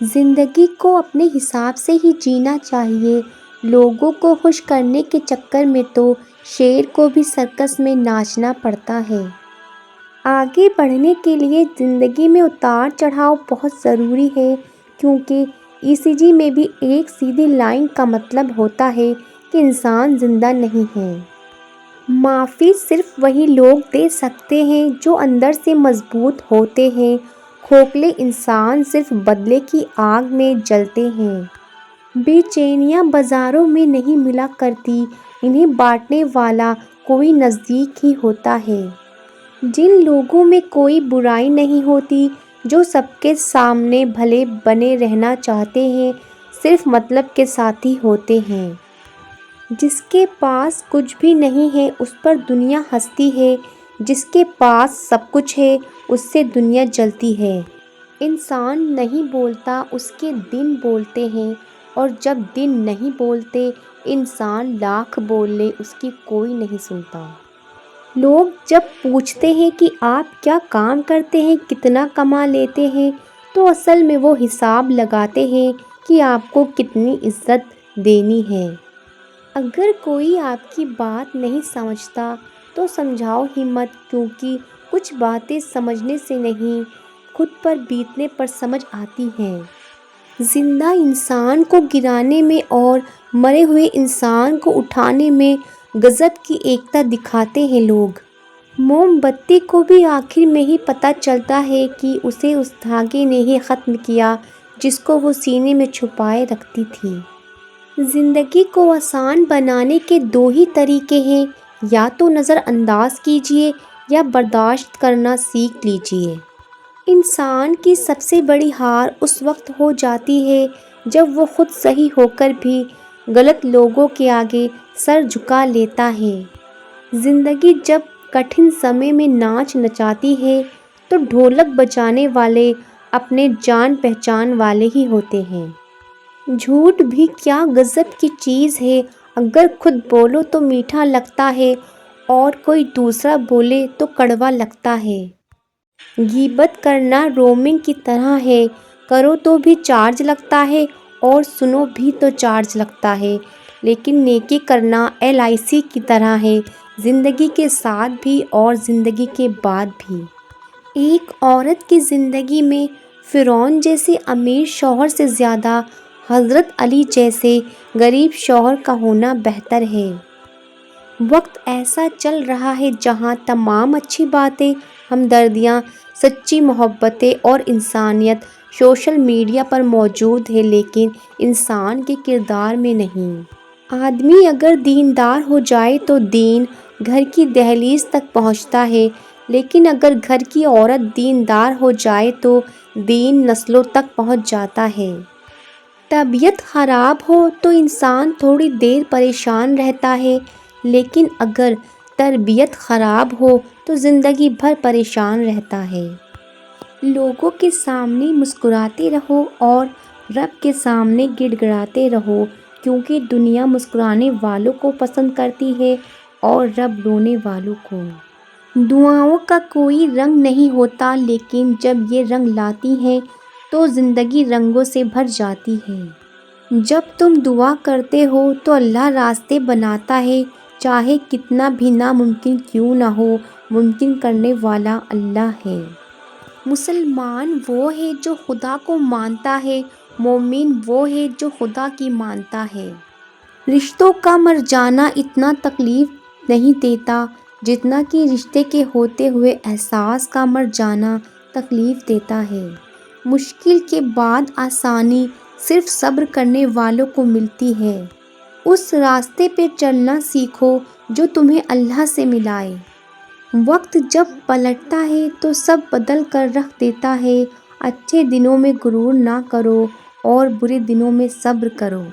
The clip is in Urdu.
زندگی کو اپنے حساب سے ہی جینا چاہیے۔ لوگوں کو خوش کرنے کے چکر میں تو شیر کو بھی سرکس میں ناچنا پڑتا ہے۔ آگے بڑھنے کے لیے زندگی میں اتار چڑھاؤ بہت ضروری ہے، کیونکہ ECG میں بھی ایک سیدھی لائن کا مطلب ہوتا ہے کہ انسان زندہ نہیں ہے۔ معافی صرف وہی لوگ دے سکتے ہیں جو اندر سے مضبوط ہوتے ہیں۔ کھوکھلے انسان صرف بدلے کی آگ میں جلتے ہیں۔ بے چینیاں بازاروں میں نہیں ملا کرتی، انہیں بانٹنے والا کوئی نزدیک ہی ہوتا ہے۔ جن لوگوں میں کوئی برائی نہیں ہوتی، جو سب کے سامنے بھلے بنے رہنا چاہتے ہیں، صرف مطلب کے ساتھی ہوتے ہیں۔ جس کے پاس کچھ بھی نہیں ہے اس پر دنیا ہنستی ہے، جس کے پاس سب کچھ ہے اس سے دنیا جلتی ہے۔ انسان نہیں بولتا، اس کے دن بولتے ہیں، اور جب دن نہیں بولتے، انسان لاکھ بول لے اس کی کوئی نہیں سنتا۔ لوگ جب پوچھتے ہیں کہ آپ کیا کام کرتے ہیں، کتنا کما لیتے ہیں، تو اصل میں وہ حساب لگاتے ہیں کہ آپ کو کتنی عزت دینی ہے۔ اگر کوئی آپ کی بات نہیں سمجھتا تو سمجھاؤ ہی مت، کیونکہ کچھ باتیں سمجھنے سے نہیں، خود پر بیتنے پر سمجھ آتی ہیں۔ زندہ انسان کو گرانے میں اور مرے ہوئے انسان کو اٹھانے میں غضب کی ایکتا دکھاتے ہیں لوگ۔ موم بتی کو بھی آخر میں ہی پتہ چلتا ہے کہ اسے اس دھاگے نے ہی ختم کیا جس کو وہ سینے میں چھپائے رکھتی تھی۔ زندگی کو آسان بنانے کے دو ہی طریقے ہیں، یا تو نظر انداز کیجیے یا برداشت کرنا سیکھ لیجیے۔ انسان کی سب سے بڑی ہار اس وقت ہو جاتی ہے جب وہ خود صحیح ہو کر بھی غلط لوگوں کے آگے سر جھکا لیتا ہے۔ زندگی جب کٹھن سمے میں ناچ نچاتی ہے تو ڈھولک بجانے والے اپنے جان پہچان والے ہی ہوتے ہیں۔ جھوٹ بھی کیا غضب کی چیز ہے، اگر خود بولو تو میٹھا لگتا ہے اور کوئی دوسرا بولے تو کڑوا لگتا ہے۔ غیبت کرنا رومنگ کی طرح ہے، کرو تو بھی چارج لگتا ہے اور سنو بھی تو چارج لگتا ہے، لیکن نیکی کرنا LIC کی طرح ہے، زندگی کے ساتھ بھی اور زندگی کے بعد بھی۔ ایک عورت کی زندگی میں فرعون جیسے امیر شوہر سے زیادہ حضرت علی جیسے غریب شوہر کا ہونا بہتر ہے۔ وقت ایسا چل رہا ہے جہاں تمام اچھی باتیں، ہمدردیاں، سچی محبتیں اور انسانیت سوشل میڈیا پر موجود ہے، لیکن انسان کے کردار میں نہیں۔ آدمی اگر دیندار ہو جائے تو دین گھر کی دہلیز تک پہنچتا ہے، لیکن اگر گھر کی عورت دیندار ہو جائے تو دین نسلوں تک پہنچ جاتا ہے۔ طبیعت خراب ہو تو انسان تھوڑی دیر پریشان رہتا ہے، لیکن اگر تربیت خراب ہو تو زندگی بھر پریشان رہتا ہے۔ لوگوں کے سامنے مسکراتے رہو اور رب کے سامنے گڑ گڑاتے رہو، کیونکہ دنیا مسکرانے والوں کو پسند کرتی ہے اور رب رونے والوں کو۔ دعاؤں کا کوئی رنگ نہیں ہوتا، لیکن جب یہ رنگ لاتی ہیں تو زندگی رنگوں سے بھر جاتی ہے۔ جب تم دعا کرتے ہو تو اللہ راستے بناتا ہے، چاہے کتنا بھی ناممکن کیوں نہ ہو، ممکن کرنے والا اللہ ہے۔ مسلمان وہ ہے جو خدا کو مانتا ہے، مومن وہ ہے جو خدا کی مانتا ہے۔ رشتوں کا مر جانا اتنا تکلیف نہیں دیتا جتنا کہ رشتے کے ہوتے ہوئے احساس کا مر جانا تکلیف دیتا ہے۔ مشکل کے بعد آسانی صرف صبر کرنے والوں کو ملتی ہے۔ اس راستے پہ چلنا سیکھو جو تمہیں اللہ سے ملائے۔ وقت جب پلٹتا ہے تو سب بدل کر رکھ دیتا ہے۔ اچھے دنوں میں غرور نہ کرو اور برے دنوں میں صبر کرو۔